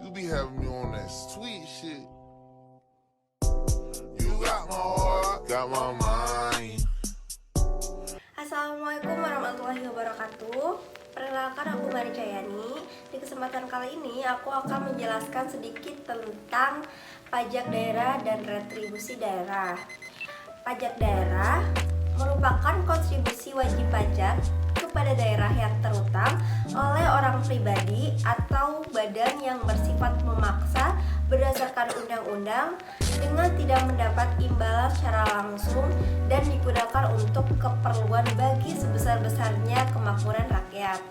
You be having me on that sweet shit. You got my heart, got my mind. Assalamualaikum warahmatullahi wabarakatuh. Perkenalkan, aku Mari Cayani. Di kesempatan kali ini aku akan menjelaskan sedikit tentang pajak daerah dan retribusi daerah. Pajak daerah merupakan kontribusi wajib pajak kepada daerah yang terutang oleh orang pribadi atau badan yang bersifat memaksa berdasarkan undang-undang dengan tidak mendapat imbalan secara langsung dan digunakan untuk keperluan bagi sebesar-besarnya kemakmuran rakyat.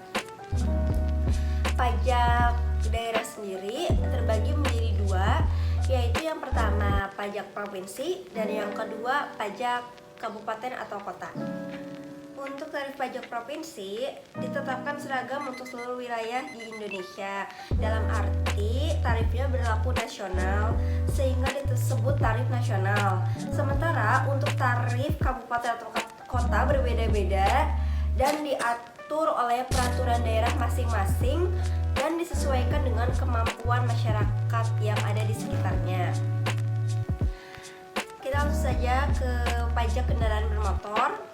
Pajak daerah sendiri terbagi menjadi dua, yaitu yang pertama pajak provinsi dan yang kedua pajak kabupaten atau kota. Untuk tarif pajak provinsi ditetapkan seragam untuk seluruh wilayah di Indonesia. Dalam arti tarifnya berlaku nasional sehingga disebut tarif nasional. Sementara untuk tarif kabupaten atau kota berbeda-beda dan diatur oleh peraturan daerah masing-masing dan disesuaikan dengan kemampuan masyarakat yang ada di sekitarnya. Kita langsung saja ke pajak kendaraan bermotor.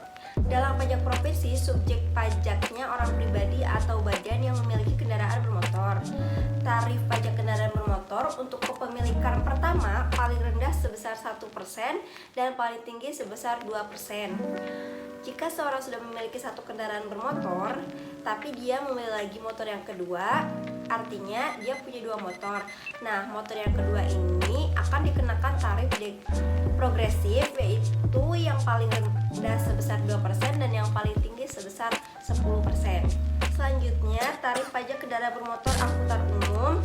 Dalam pajak provinsi, subjek pajaknya orang pribadi atau badan yang memiliki kendaraan bermotor. Tarif pajak kendaraan bermotor untuk kepemilikan pertama paling rendah sebesar 1% dan paling tinggi sebesar 2%. Jika seorang sudah memiliki satu kendaraan bermotor, tapi dia memiliki lagi motor yang kedua, artinya dia punya dua motor. Nah, motor yang kedua ini akan dikenakan tarif progresif, yaitu yang paling rendah sebesar 2% dan yang paling tinggi sebesar 10%. Selanjutnya, tarif pajak kendaraan bermotor angkutan umum,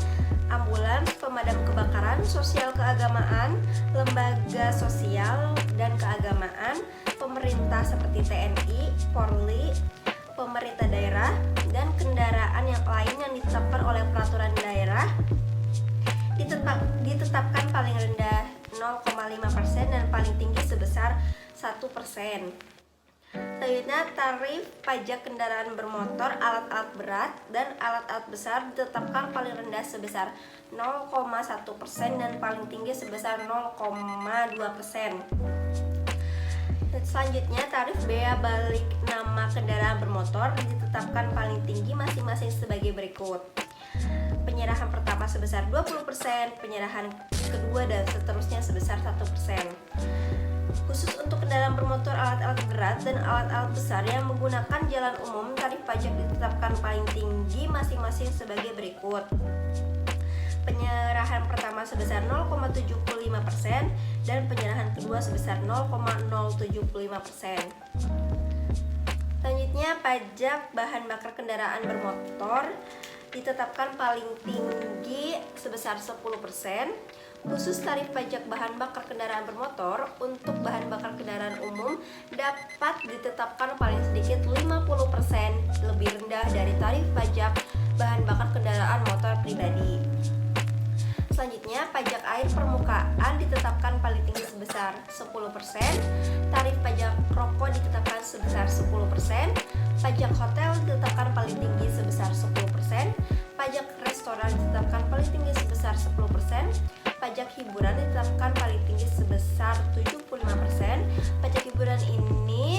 ambulans, pemadam kebakaran, sosial keagamaan, lembaga sosial dan keagamaan, pemerintah seperti TNI, Polri, pemerintah daerah, dan kendaraan yang lain yang ditetapkan oleh peraturan daerah ditetapkan paling rendah 0,5% dan paling tinggi sebesar 1%. Selanjutnya, tarif pajak kendaraan bermotor, alat-alat berat, dan alat-alat besar ditetapkan paling rendah sebesar 0,1% dan paling tinggi sebesar 0,2%. Selanjutnya, tarif bea balik nama kendaraan bermotor ditetapkan paling tinggi masing-masing sebagai berikut. Penyerahan pertama sebesar 20%, penyerahan kedua dan seterusnya sebesar 1%. Khusus untuk kendaraan bermotor, alat-alat berat, dan alat-alat besar yang menggunakan jalan umum, tarif pajak ditetapkan paling tinggi masing-masing sebagai berikut. Penyerahan pertama sebesar 0,75% dan penyerahan kedua sebesar 0,075%. Selanjutnya, pajak bahan bakar kendaraan bermotor ditetapkan paling tinggi sebesar 10%. Khusus tarif pajak bahan bakar kendaraan bermotor untuk bahan bakar kendaraan umum dapat ditetapkan paling sedikit 50% lebih rendah dari tarif pajak bahan bakar kendaraan motor pribadi. Selanjutnya, pajak air permukaan ditetapkan paling tinggi sebesar 10%, tarif pajak rokok ditetapkan sebesar 10%, pajak hotel ditetapkan paling tinggi sebesar 10%, pajak restoran ditetapkan paling tinggi sebesar 10%, pajak hiburan ditetapkan paling tinggi sebesar 75%. Pajak hiburan ini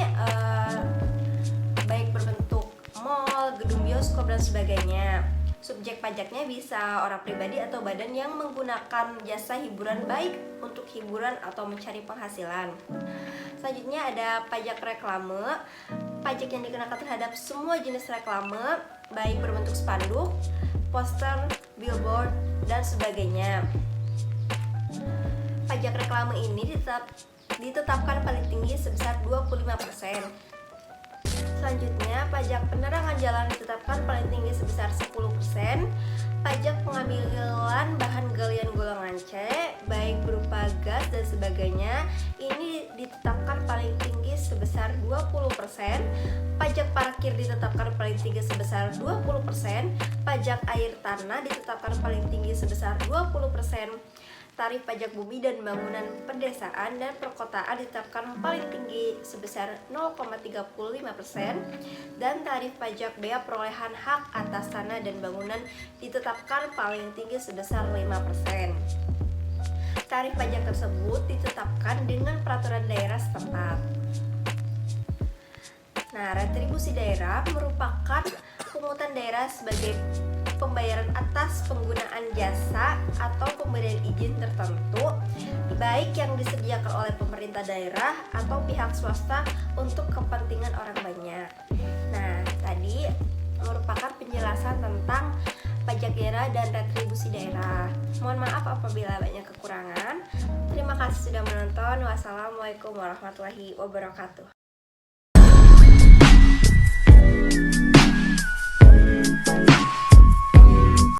baik berbentuk mall, gedung bioskop, dan sebagainya. Subjek pajaknya bisa orang pribadi atau badan yang menggunakan jasa hiburan baik untuk hiburan atau mencari penghasilan. Selanjutnya ada pajak reklame. Pajak yang dikenakan terhadap semua jenis reklame, baik berbentuk spanduk, poster, billboard, dan sebagainya. Pajak reklame ini ditetapkan paling tinggi sebesar 25%. Selanjutnya, pajak penerangan jalan ditetapkan paling tinggi sebesar 10%. Pajak pengambilan bahan galian golongan C, baik berupa gas dan sebagainya, ini ditetapkan paling tinggi sebesar 20%. Pajak parkir ditetapkan paling tinggi sebesar 20%. Pajak air tanah ditetapkan paling tinggi sebesar 20%. Tarif pajak bumi dan bangunan pedesaan dan perkotaan ditetapkan paling tinggi sebesar 0,35% dan tarif pajak bea perolehan hak atas tanah dan bangunan ditetapkan paling tinggi sebesar 5%. Tarif pajak tersebut ditetapkan dengan peraturan daerah setempat. Nah, retribusi daerah merupakan pungutan daerah sebagai pembayaran atas penggunaan jasa atau pemberian izin tertentu, baik yang disediakan oleh pemerintah daerah atau pihak swasta untuk kepentingan orang banyak. Nah, tadi merupakan penjelasan tentang pajak daerah dan retribusi daerah. Mohon maaf apabila banyak kekurangan. Terima kasih sudah menonton. Wassalamualaikum warahmatullahi wabarakatuh.